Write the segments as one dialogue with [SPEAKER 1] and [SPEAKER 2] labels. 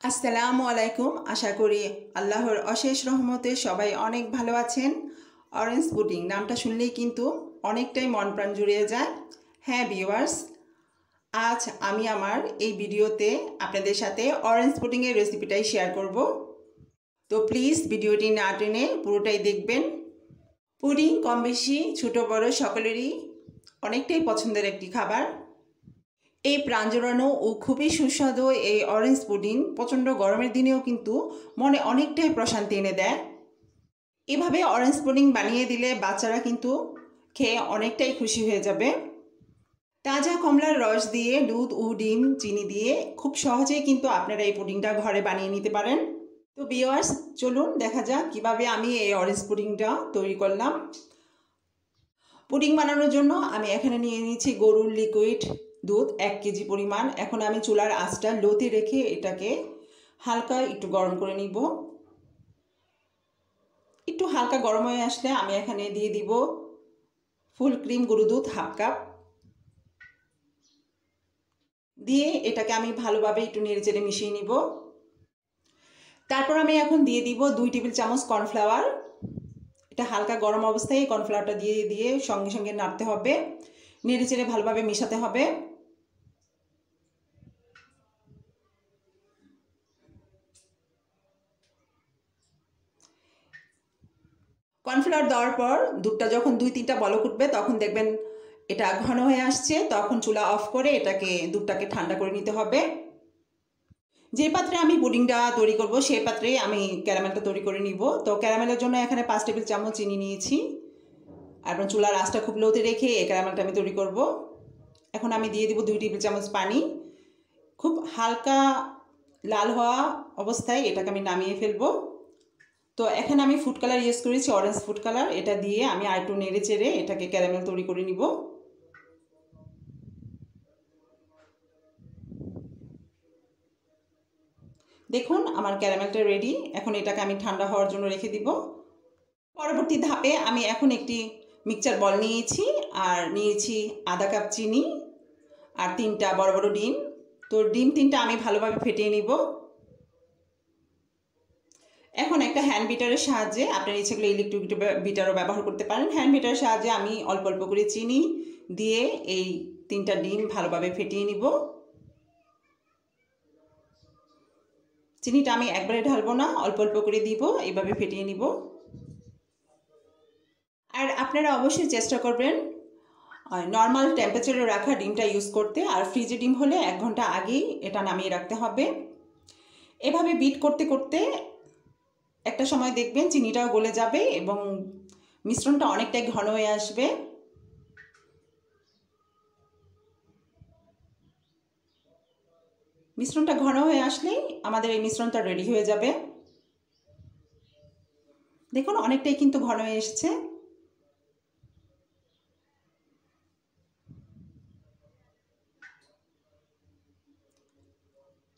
[SPEAKER 1] আসসালামু আলাইকুম। আশা করি আল্লাহর অশেষ রহমতে সবাই অনেক ভালো আছেন। অরেঞ্জ পুডিং নামটা শুনলেই কিন্তু অনেকটাই মন প্রাণ জুড়িয়ে যায়। হ্যাঁ ভিউয়ার্স, আজ আমি আমার এই ভিডিওতে আপনাদের সাথে অরেঞ্জ পুডিংয়ের রেসিপিটাই শেয়ার করব। তো প্লিজ ভিডিওটি না টেনে পুরোটাই দেখবেন। পুডিং কম বেশি ছোটো বড় সকলেরই অনেকটাই পছন্দের একটি খাবার। এই প্রাণ জোড়ানো ও খুবই সুস্বাদু এই অরেঞ্জ পুডিং প্রচণ্ড গরমের দিনেও কিন্তু মনে অনেকটাই প্রশান্তি এনে দেয়। এভাবে অরেঞ্জ পুডিং বানিয়ে দিলে বাচ্চারা কিন্তু খেয়ে অনেকটাই খুশি হয়ে যাবে। তাজা কমলার রস দিয়ে দুধ ও ডিম চিনি দিয়ে খুব সহজেই কিন্তু আপনারা এই পুডিংটা ঘরে বানিয়ে নিতে পারেন। তো ভিউয়ার্স, চলুন দেখা যাক কীভাবে আমি এই অরেঞ্জ পুডিংটা তৈরি করলাম। পুডিং বানানোর জন্য আমি এখানে নিয়ে নিয়েছি গরুর লিকুইড দুধ 1 কেজি পরিমাণ। এখন আমি চুলার আঁচটা লোতে রেখে এটাকে হালকা একটু গরম করে নিব। একটু হালকা গরম হয়ে আসলে আমি এখানে দিয়ে দিব ফুল ক্রিম গরুর দুধ 1/2 কাপ। দিয়ে এটাকে আমি ভালোভাবে একটু নেড়েচেড়ে মিশিয়ে নিব। তারপর আমি এখন দিয়ে দিব 2 টেবিল চামচ কর্নফ্লাওয়ার। এটা হালকা গরম অবস্থায় কর্নফ্লাওয়ারটা দিয়ে সঙ্গে সঙ্গে নাড়তে হবে, নেড়েচেড়ে ভালোভাবে মেশাতে হবে। কর্নফ্লাওয়ার দেওয়ার পর দুধটা যখন 2-3টা বলক উঠবে তখন দেখবেন এটা ঘন হয়ে আসছে, তখন চুলা অফ করে দুধটাকে ঠান্ডা করে নিতে হবে। যে পাত্রে আমি পুডিংটা তৈরি করব সেই পাত্রেই আমি ক্যারামেলটা তৈরি করে নিব। তো ক্যারামেলের জন্য এখানে 5 টেবিল চামচ চিনি নিয়েছি। আর চুলার আঁচটা খুব লোতে রেখে এই ক্যারামেলটা আমি তৈরি করব। এখন আমি দিয়ে দিব 2 টেবিল চামচ পানি। খুব হালকা লাল হওয়া অবস্থায় এটাকে আমি নামিয়ে ফেলবো। তো এখানে আমি ফুড কালার ইউজ করেছি, অরেঞ্জ ফুড কালার। এটা দিয়ে আমি আরেকটু নেড়ে চেড়ে এটাকে ক্যারামেল তৈরি করে নিব। দেখুন আমার ক্যারামেলটা রেডি। এখন এটাকে আমি ঠান্ডা হওয়ার জন্য রেখে দিব। পরবর্তী ধাপে আমি এখন একটি মিক্সচার বল নিয়েছি আর নিয়েছি আধা কাপ চিনি আর 3টা বড় বড় ডিম। তো ডিম 3টা আমি ভালোভাবে ফেটিয়ে নিব। এখন একটা হ্যান্ড বিটারের সাহায্যে, আপনার ইচ্ছে করলে ইলেকট্রিক বিটারও ব্যবহার করতে পারেন, হ্যান্ড বিটারের সাহায্যে আমি অল্প অল্প করে চিনি দিয়ে এই 3টা ডিম ভালোভাবে ফেটিয়ে নিব। চিনিটা আমি একবারে ঢালবো না, অল্প অল্প করে দিব, এইভাবে ফেটিয়ে নিব। আর আপনারা অবশ্যই চেষ্টা করবেন নর্মাল টেম্পারেচারে রাখা ডিমটা ইউজ করতে। আর ফ্রিজে ডিম হলে 1 ঘন্টা আগেই এটা নামিয়ে রাখতে হবে। এভাবে বিট করতে করতে একটা সময় দেখবেন চিনিটাও গলে যাবে এবং মিশ্রণটা অনেকটাই ঘন হয়ে আসবে। মিশ্রণটা ঘন হয়ে আসলেই আমাদের এই মিশ্রণটা রেডি হয়ে যাবে। দেখুন অনেকটাই কিন্তু ঘন হয়ে এসেছে।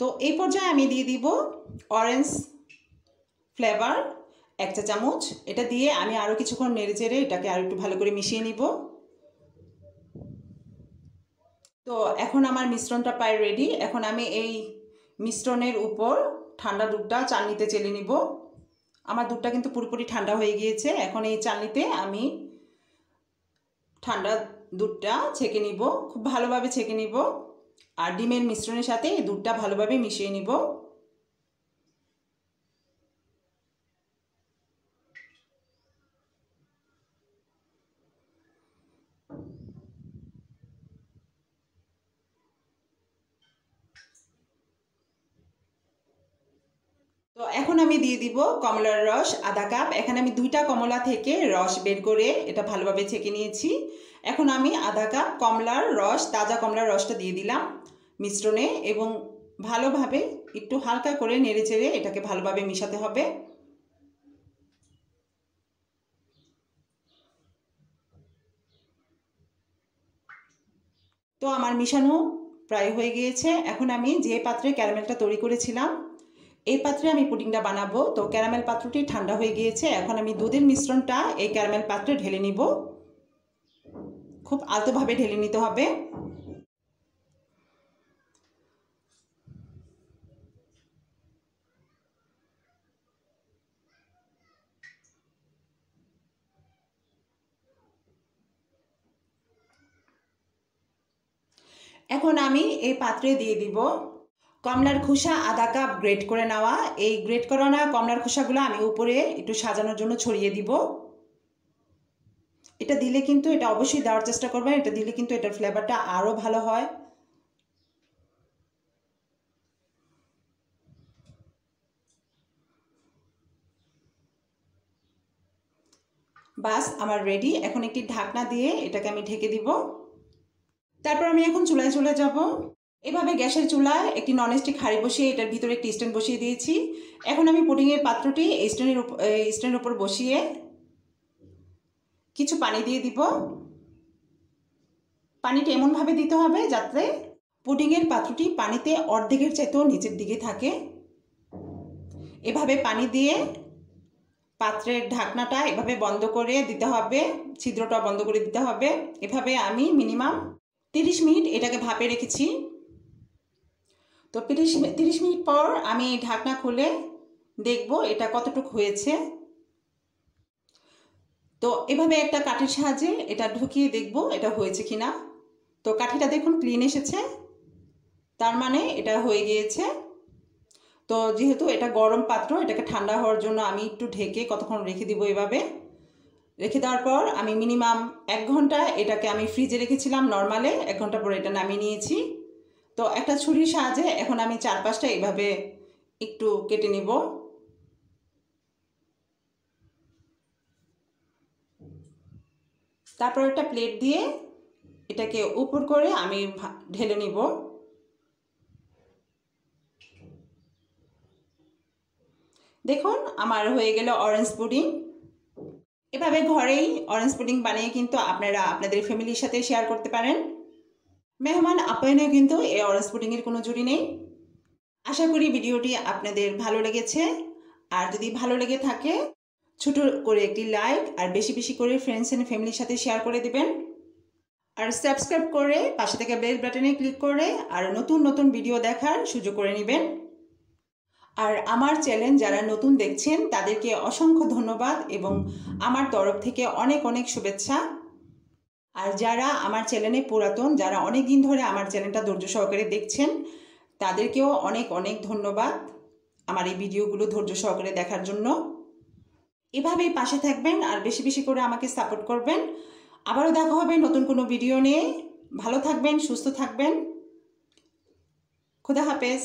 [SPEAKER 1] তো এই পর্যায়ে আমি দিয়ে দিব অরেঞ্জ ফ্লেভার 1 চা চামচ। এটা দিয়ে আমি আরও কিছুক্ষণ নেড়ে চেড়ে এটাকে আর একটু ভালো করে মিশিয়ে নিব। তো এখন আমার মিশ্রণটা প্রায় রেডি। এখন আমি এই মিশ্রণের উপর ঠান্ডা দুধটা চালনিতে চেলে নিব। আমার দুধটা কিন্তু পুরোপুরি ঠান্ডা হয়ে গিয়েছে। এখন এই চালনিতে আমি ঠান্ডা দুধটা ছেঁকে নিব, খুব ভালোভাবে ছেঁকে নিব। আর ডিমের মিশ্রণের সাথে এই দুধটা ভালোভাবে মিশিয়ে নিব। তো এখন আমি দিয়ে দিব কমলার রস আধা কাপ। এখানে আমি 2টা কমলা থেকে রস বের করে এটা ভালোভাবে ছেঁকে নিয়েছি। এখন আমি আধা কাপ কমলার রস, তাজা কমলার রসটা দিয়ে দিলাম মিশ্রণে এবং ভালোভাবে একটু হালকা করে নেড়েচেড়ে এটাকে ভালোভাবে মিশাতে হবে। তো আমার মিশানো প্রায় হয়ে গিয়েছে। এখন আমি যে পাত্রে ক্যারামেলটা তৈরি করেছিলাম এই পাত্রে আমি পুডিংটা বানাবো। তো ক্যারামেল পাত্রটি ঠান্ডা হয়ে গিয়েছে। এখন আমি দুধের মিশ্রণটা এই ক্যারামেল পাত্রে ঢেলে নিব। খুব আলতোভাবে ঢেলে নিতে হবে। এখন আমি এই পাত্রে দিয়ে দিব কমলার খোসা আধা কাপ গ্রেট করে নেওয়া। এই গ্রেট করা না কমলার খোসাগুলো আমি উপরে একটু সাজানোর জন্য ছড়িয়ে দিব। এটা দিলে কিন্তু, এটা অবশ্যই দেওয়ার চেষ্টা করবেন, এটা দিলে কিন্তু এটার ফ্লেভারটা আরও ভালো হয়। বাস আমার রেডি। এখন একটি ঢাকনা দিয়ে এটাকে আমি ঢেকে দিব। তারপর আমি এখন চুলায় চলে যাব। এভাবে গ্যাসের চুলায় একটি ননস্টিক হাঁড়ি বসিয়ে এটার ভিতরে একটি স্ট্যান্ড বসিয়ে দিয়েছি। এখন আমি পুডিংয়ের পাত্রটি এই স্ট্যান্ডের উপর বসিয়ে কিছু পানি দিয়ে দিব। পানিটা এমনভাবে দিতে হবে যাতে পুডিংয়ের পাত্রটি পানিতে অর্ধেকের চাইতেও নিচের দিকে থাকে। এভাবে পানি দিয়ে পাত্রের ঢাকনাটা এভাবে বন্ধ করে দিতে হবে, ছিদ্রটা বন্ধ করে দিতে হবে। এভাবে আমি মিনিমাম 30 মিনিট এটাকে ভাপে রেখেছি। তো 30 মিনিট পর আমি ঢাকনা খুলে দেখব এটা কতটুকু হয়েছে। তো এভাবে একটা কাঠির সাহায্যে এটা ঢুকিয়ে দেখব এটা হয়েছে কিনা। তো কাঠিটা দেখুন ক্লিন এসেছে, তার মানে এটা হয়ে গিয়েছে। তো যেহেতু এটা গরম পাত্র, এটাকে ঠান্ডা হওয়ার জন্য আমি একটু ঢেকে কতক্ষণ রেখে দিব। এভাবে রেখে দেওয়ার পর আমি মিনিমাম 1 ঘন্টা এটাকে আমি ফ্রিজে রেখেছিলাম নর্মালে। 1 ঘন্টা পরে এটা নামিয়ে নিয়েছি। তো একটা ছুরির সাহায্যে এখন আমি 4-5টা এভাবে একটু কেটে নিব। তারপর একটা প্লেট দিয়ে এটাকে উপর করে আমি ঢেলে নিব। দেখুন আমার হয়ে গেল অরেঞ্জ পুডিং। এভাবে ঘরেই অরেঞ্জ পুডিং বানিয়ে কিন্তু আপনারা আপনাদের ফ্যামিলির সাথে শেয়ার করতে পারেন। মেহমান আপ্যায়নেও কিন্তু এই অরেঞ্জ পুডিংয়ের কোনো জুড়ি নেই। আশা করি ভিডিওটি আপনাদের ভালো লেগেছে। আর যদি ভালো লেগে থাকে ছোট করে একটি লাইক আর বেশি বেশি করে ফ্রেন্ডস এন্ড ফ্যামিলির সাথে শেয়ার করে দিবেন। আর সাবস্ক্রাইব করে পাশে থেকে বেল বাটনে ক্লিক করে আর নতুন নতুন ভিডিও দেখার সুযোগ করে নেবেন। আর আমার চ্যানেল যারা নতুন দেখছেন তাদেরকে অসংখ্য ধন্যবাদ এবং আমার তরফ থেকে অনেক অনেক শুভেচ্ছা। আর যারা আমার চ্যানেলে পুরাতন, যারা অনেক দিন ধরে আমার চ্যানেলটা ধৈর্য সহকারে দেখছেন, তাদেরকেও অনেক অনেক ধন্যবাদ আমার এই ভিডিওগুলো ধৈর্য সহকারে দেখার জন্য। এভাবেই পাশে থাকবেন আর বেশি বেশি করে আমাকে সাপোর্ট করবেন। আবারও দেখা হবে নতুন কোনো ভিডিও নিয়ে। ভালো থাকবেন, সুস্থ থাকবেন। খুদা হাফেজ।